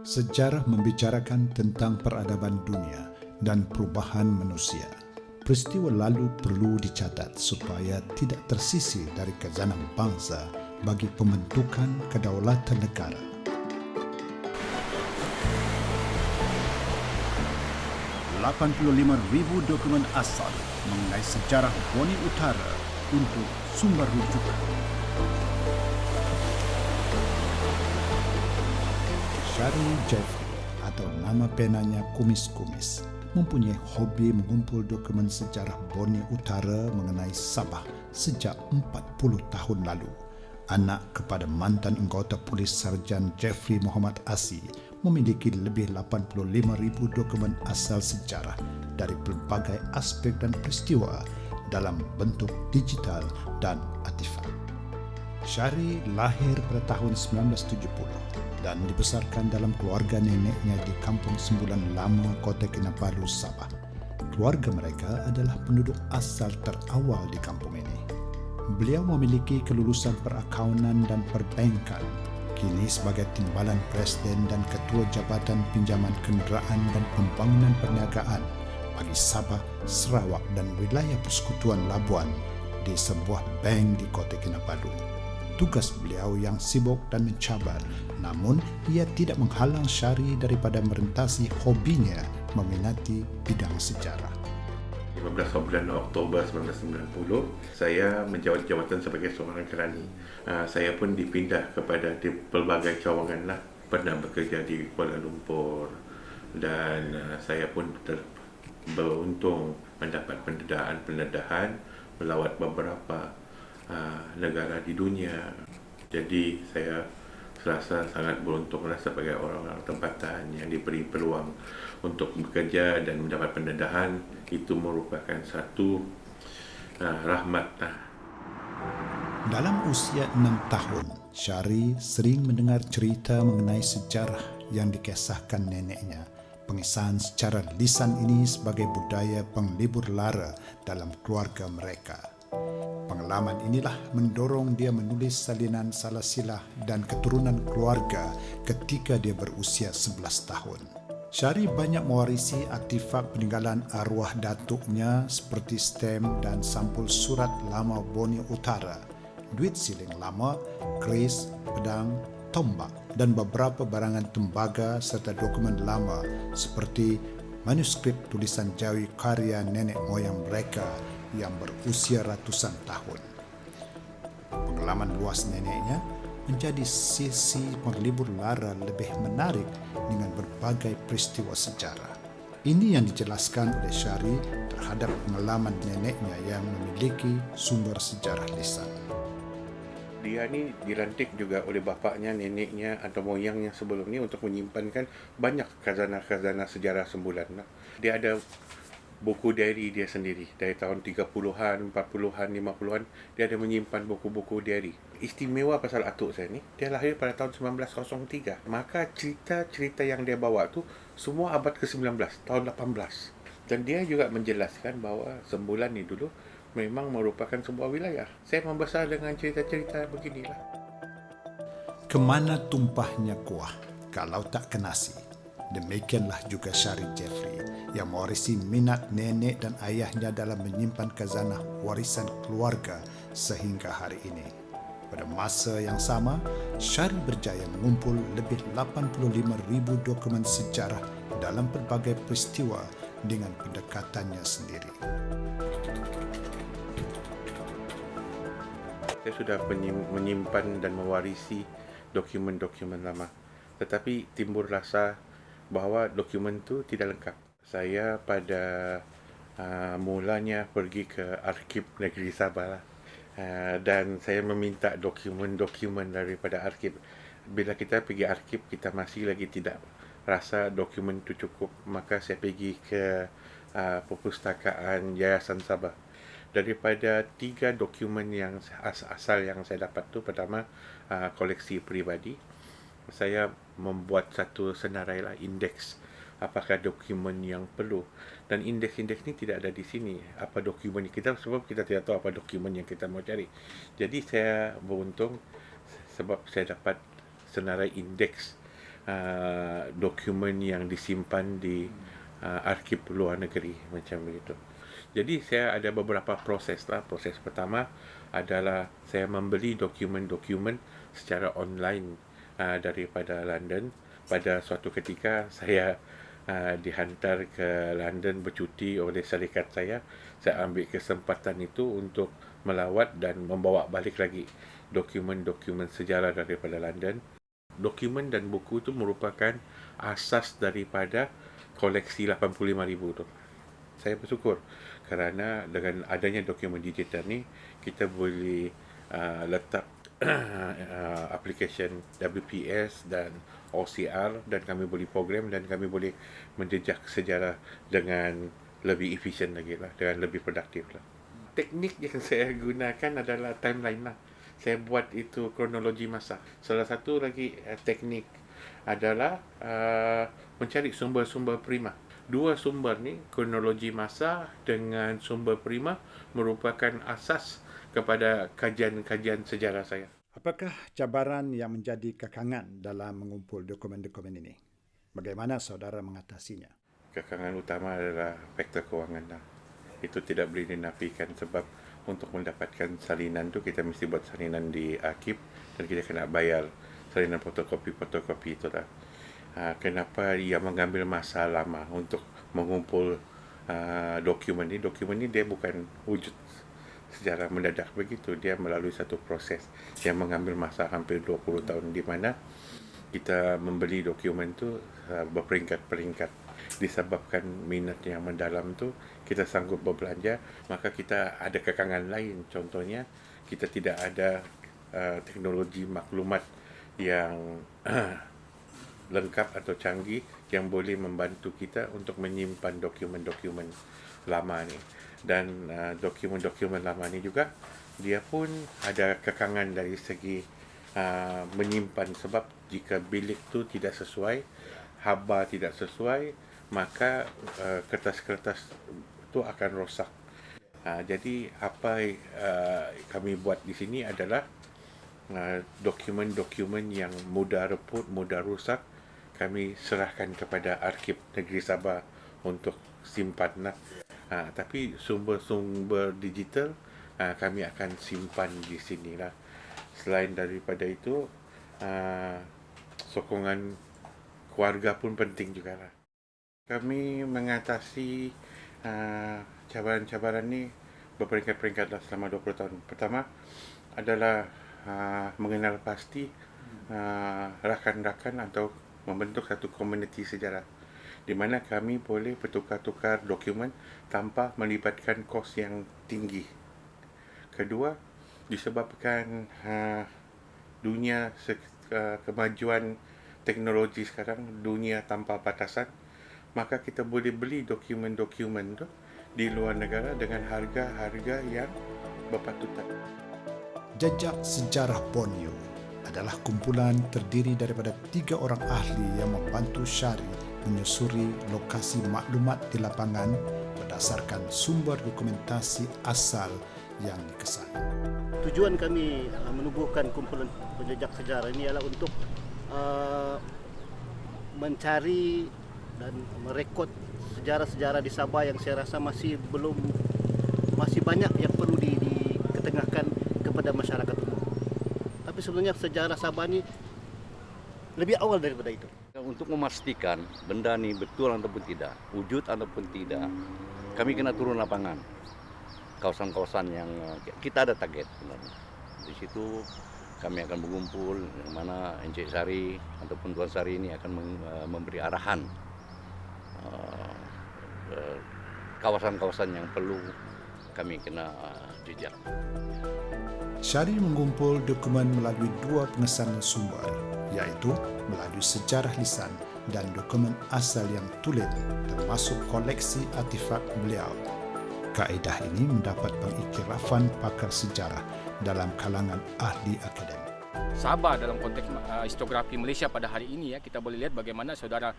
Sejarah membicarakan tentang peradaban dunia dan perubahan manusia. Peristiwa lalu perlu dicatat supaya tidak tersisih dari khazanah bangsa bagi pembentukan kedaulatan negara. ribu dokumen asal mengenai sejarah Boni Utara untuk sumber rujukan. Shari Jeffrey atau nama penanya Kumis-Kumis mempunyai hobi mengumpul dokumen sejarah Boni Utara mengenai Sabah sejak 40 tahun lalu. Anak kepada mantan anggota polis Sarjan Jeffrey Muhammad Asy memiliki lebih 85,000 dokumen asal sejarah dari pelbagai aspek dan peristiwa dalam bentuk digital dan artifak. Shari lahir pada tahun 1970 dan dibesarkan dalam keluarga neneknya di Kampung Sembulan Lama, Kota Kinabalu, Sabah. Keluarga mereka adalah penduduk asal terawal di kampung ini. Beliau memiliki kelulusan perakaunan dan perbankan. Kini sebagai timbalan presiden dan ketua Jabatan Pinjaman Kenderaan dan Pembangunan Perniagaan bagi Sabah, Sarawak dan wilayah Persekutuan Labuan di sebuah bank di Kota Kinabalu. Tugas beliau yang sibuk dan mencabar, namun ia tidak menghalang Shari daripada merentasi hobinya meminati bidang sejarah. 15 bulan Oktober 1990, saya menjawat jawatan sebagai seorang kerani. Saya pun dipindah kepada di pelbagai cawangan lah. Pernah bekerja di Kuala Lumpur dan saya pun beruntung mendapat pendedahan melawat beberapa negara di dunia. Jadi saya rasa sangat beruntunglah sebagai orang-orang tempatan yang diberi peluang untuk bekerja dan mendapat pendedahan. Itu merupakan satu rahmat. Dalam usia 6 tahun, Shari sering mendengar cerita mengenai sejarah yang dikisahkan neneknya. Pengisahan secara lisan ini sebagai budaya penglibur lara dalam keluarga mereka. Pengalaman inilah mendorong dia menulis salinan salasilah dan keturunan keluarga ketika dia berusia 11 tahun. Shari banyak mewarisi artifak peninggalan arwah datuknya seperti stem dan sampul surat lama Boni Utara, duit siling lama, keris, pedang, tombak dan beberapa barangan tembaga serta dokumen lama seperti manuskrip tulisan Jawi karya nenek moyang mereka yang berusia ratusan tahun. Pengalaman luas neneknya menjadi sisi penglibur lara lebih menarik dengan berbagai peristiwa sejarah. Ini yang dijelaskan oleh Shari terhadap pengalaman neneknya yang memiliki sumber sejarah lisan. Dia ni dilantik juga oleh bapaknya, neneknya atau moyangnya sebelum ni untuk menyimpankan banyak khazanah-khazanah sejarah Sembulan. Dia ada buku diary dia sendiri dari tahun 30-an, 40-an, 50-an. Dia ada menyimpan buku-buku diary. Istimewa pasal atuk saya ni, dia lahir pada tahun 1903. Maka cerita-cerita yang dia bawa tu semua abad ke-19, tahun 18. Dan dia juga menjelaskan bahawa Sembulan ni dulu memang merupakan sebuah wilayah. Saya membesar dengan cerita-cerita beginilah. Kemana tumpahnya kuah kalau tak ke nasi? Demikianlah juga Shari Jeffrey yang mewarisi minat nenek dan ayahnya dalam menyimpan khazanah warisan keluarga sehingga hari ini. Pada masa yang sama, Shari berjaya mengumpul lebih 85,000 dokumen sejarah dalam pelbagai peristiwa dengan pendekatannya sendiri. Saya sudah menyimpan dan mewarisi dokumen-dokumen lama. Tetapi timbul rasa bahawa dokumen itu tidak lengkap. Saya pada mulanya pergi ke Arkib Negeri Sabah lah. Dan saya meminta dokumen-dokumen daripada Arkib. Bila kita pergi Arkib, kita masih lagi tidak rasa dokumen itu cukup. Maka saya pergi ke Perpustakaan Yayasan Sabah. Daripada 3 dokumen yang asal yang saya dapat tu, pertama koleksi peribadi. Saya membuat satu senarai lah, indeks apakah dokumen yang perlu, dan indeks-indeks ni tidak ada di sini. Apa dokumen kita, sebab kita tidak tahu apa dokumen yang kita mau cari. Jadi saya beruntung sebab saya dapat senarai indeks dokumen yang disimpan di arsip luar negeri macam begitu. Jadi saya ada beberapa proses lah. Proses pertama adalah saya membeli dokumen-dokumen secara online daripada London. Pada suatu ketika saya dihantar ke London bercuti oleh syarikat saya. Saya ambil kesempatan itu untuk melawat dan membawa balik lagi dokumen-dokumen sejarah daripada London. Dokumen dan buku itu merupakan asas daripada koleksi 85,000 tu. Saya bersyukur kerana dengan adanya dokumen digital ni kita boleh letak aplikasi WPS dan OCR dan kami boleh program dan kami boleh menjejak sejarah dengan lebih efisien lagi lah, dengan lebih produktif lah. Teknik yang saya gunakan adalah timeline lah. Saya buat itu kronologi masa. Salah satu lagi teknik adalah mencari sumber-sumber prima. Dua sumber ni, kronologi masa dengan sumber prima, merupakan asas kepada kajian-kajian sejarah saya. Apakah cabaran yang menjadi kekangan dalam mengumpul dokumen-dokumen ini? Bagaimana saudara mengatasinya? Kekangan utama adalah faktor kewangan lah. Itu tidak boleh dinafikan sebab untuk mendapatkan salinan tu kita mesti buat salinan di arsip dan kita kena bayar salinan fotokopi itu lah. Kenapa ia mengambil masa lama untuk mengumpul dokumen ni? Dokumen ni dia bukan wujud secara mendadak begitu. Dia melalui satu proses yang mengambil masa hampir 20 tahun di mana kita membeli dokumen tu berperingkat-peringkat. Disebabkan minat yang mendalam tu kita sanggup berbelanja, maka kita ada kekangan lain. Contohnya kita tidak ada teknologi maklumat yang lengkap atau canggih yang boleh membantu kita untuk menyimpan dokumen-dokumen lama ni. Dan dokumen-dokumen lama ni juga dia pun ada kekangan dari segi menyimpan, sebab jika bilik tu tidak sesuai, haba tidak sesuai, maka kertas-kertas tu akan rosak. Jadi apa kami buat di sini adalah dokumen-dokumen yang mudah reput, mudah rusak, kami serahkan kepada arsip negeri Sabah untuk simpan. Tapi sumber-sumber digital kami akan simpan di sini lah. Selain daripada itu, sokongan keluarga pun penting juga lah. Kami mengatasi cabaran-cabaran ni berperingkat-peringkat lah selama 20 tahun. Pertama adalah mengenal pasti rakan-rakan atau membentuk satu komuniti sejarah di mana kami boleh bertukar-tukar dokumen tanpa melibatkan kos yang tinggi. Kedua, disebabkan dunia kemajuan teknologi sekarang, dunia tanpa batasan, maka kita boleh beli dokumen-dokumen tu di luar negara dengan harga-harga yang berpatutan. Jejak Sejarah Borneo adalah kumpulan terdiri daripada 3 orang ahli yang membantu Syari menyusuri lokasi maklumat di lapangan berdasarkan sumber dokumentasi asal yang dikesan. Tujuan kami menubuhkan kumpulan penjejak sejarah ini adalah untuk mencari dan merekod sejarah-sejarah di Sabah yang saya rasa masih banyak yang perlu diketengahkan kepada masyarakat umum. Tapi sebenarnya sejarah Sabah ini lebih awal daripada itu. Untuk memastikan benda ini betul ataupun tidak, wujud ataupun tidak, kami kena turun lapangan. Kawasan-kawasan yang kita ada target sebenarnya. Di situ kami akan berkumpul, yang mana Encik Sari ataupun Tuan Sari ini akan memberi arahan kawasan-kawasan yang perlu kami kena jejak. Syari mengumpul dokumen melalui 2 pengesanan sumber, iaitu melalui sejarah lisan dan dokumen asal yang tulen, termasuk koleksi artifak beliau. Kaedah ini mendapat pengiktirafan pakar sejarah dalam kalangan ahli akademik. Sabah dalam konteks historiografi Malaysia pada hari ini kita boleh lihat bagaimana saudara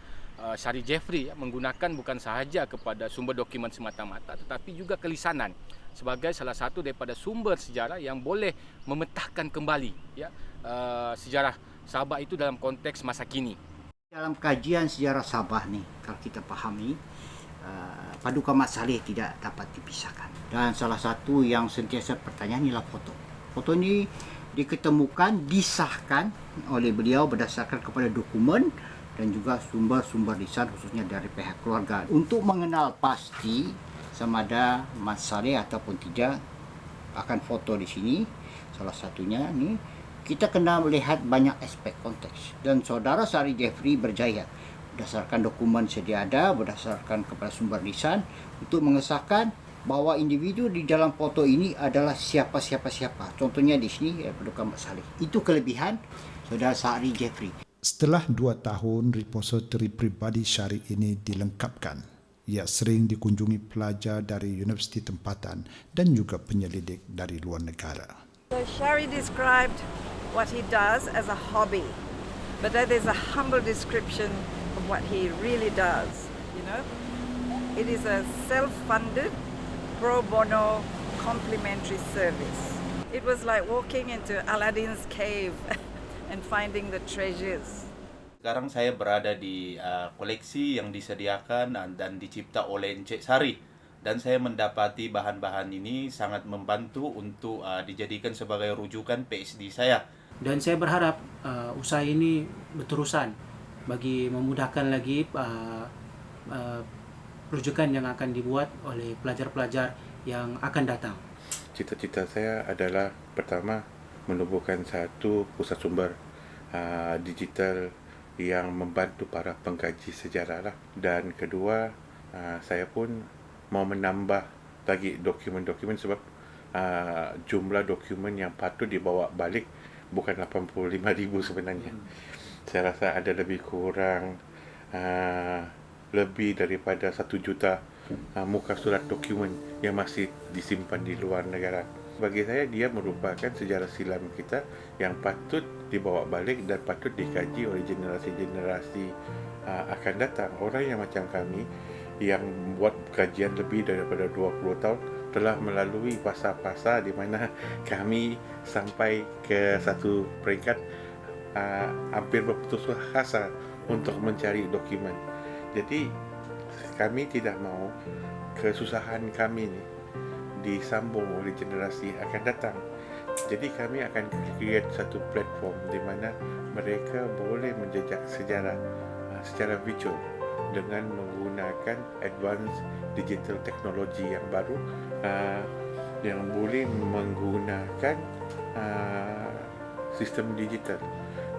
Syari Jeffrey menggunakan bukan sahaja kepada sumber dokumen semata-mata tetapi juga kelisanan sebagai salah satu daripada sumber sejarah yang boleh memetahkan kembali sejarah Sabah itu dalam konteks masa kini. Dalam kajian sejarah Sabah ni, kalau kita fahami, paduka Mat Salleh tidak dapat dipisahkan. Dan salah satu yang sentiasa pertanyaan ialah foto. Foto ni diketemukan, disahkan oleh beliau berdasarkan kepada dokumen dan juga sumber-sumber lisan khususnya dari pihak keluarga. Untuk mengenal pasti sama ada Mat Salleh ataupun tidak, akan foto di sini. Salah satunya ni, kita kena melihat banyak aspek konteks. Dan saudara Syarif Jeffrey berjaya berdasarkan dokumen sedia ada, berdasarkan kepada sumber lisan untuk mengesahkan bahawa individu di dalam foto ini adalah siapa. Contohnya di sini paduka Mat Salleh. Itu kelebihan saudara Syarif Jeffrey. Setelah 2 tahun repository pribadi Syarif ini dilengkapkan, ia sering dikunjungi pelajar dari universiti tempatan dan juga penyelidik dari luar negara. So Syarif described what he does as a hobby, but that is a humble description of what he really does, you know. It is a self-funded, pro bono, complimentary service. It was like walking into Aladdin's cave and finding the treasures. Sekarang saya berada di koleksi yang disediakan dan dicipta oleh Encik Sari. Dan saya mendapati bahan-bahan ini sangat membantu untuk dijadikan sebagai rujukan PhD saya. Dan saya berharap usaha ini berterusan bagi memudahkan lagi rujukan yang akan dibuat oleh pelajar-pelajar yang akan datang. Cita-cita saya adalah pertama menubuhkan satu pusat sumber digital yang membantu para pengkaji sejarah lah. Dan kedua, saya pun mau menambah lagi dokumen-dokumen sebab jumlah dokumen yang patut dibawa balik bukan 85,000 sebenarnya. Saya rasa ada lebih kurang lebih daripada 1 juta muka surat dokumen yang masih disimpan di luar negara. Bagi saya dia merupakan sejarah silam kita yang patut dibawa balik dan patut dikaji oleh generasi-generasi akan datang. Orang yang macam kami yang buat kajian lebih daripada 20 tahun telah melalui fasa-fasa di mana kami sampai ke satu peringkat hampir berputus asa untuk mencari dokumen. Jadi kami tidak mau kesusahan kami ni disambung oleh generasi akan datang. Jadi kami akan create satu platform di mana mereka boleh menjejak sejarah secara visual dengan menggunakan advanced digital teknologi yang baru yang boleh menggunakan sistem digital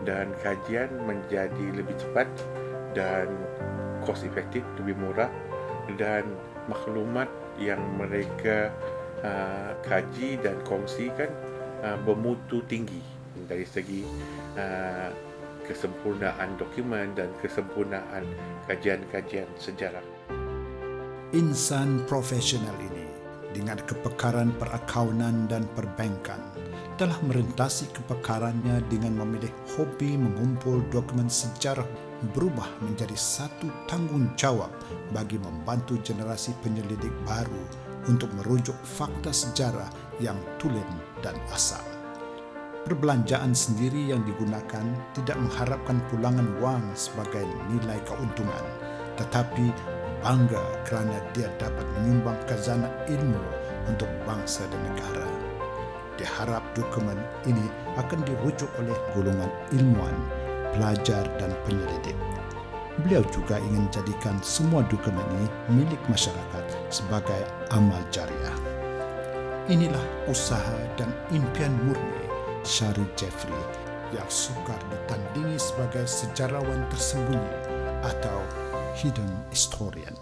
dan kajian menjadi lebih cepat dan cost efektif, lebih murah dan maklumat yang mereka kaji dan kongsikan bermutu tinggi dari segi kesempurnaan dokumen dan kesempurnaan kajian-kajian sejarah. Insan profesional ini dengan kepekaran perakaunan dan perbankan telah merentasi kepekarannya dengan memilih hobi mengumpul dokumen sejarah berubah menjadi satu tanggungjawab bagi membantu generasi penyelidik baru untuk merujuk fakta sejarah yang tulen dan asal. Perbelanjaan sendiri yang digunakan tidak mengharapkan pulangan wang sebagai nilai keuntungan, tetapi bangga kerana dia dapat menyumbang khazanah ilmu untuk bangsa dan negara. Diharap dokumen ini akan dirujuk oleh golongan ilmuwan, pelajar dan penyelidik. Beliau juga ingin jadikan semua dokumen ini milik masyarakat sebagai amal jariah. Inilah usaha dan impian murni Syarif Jeffrey yang sukar ditandingi sebagai sejarawan tersembunyi atau hidden historian.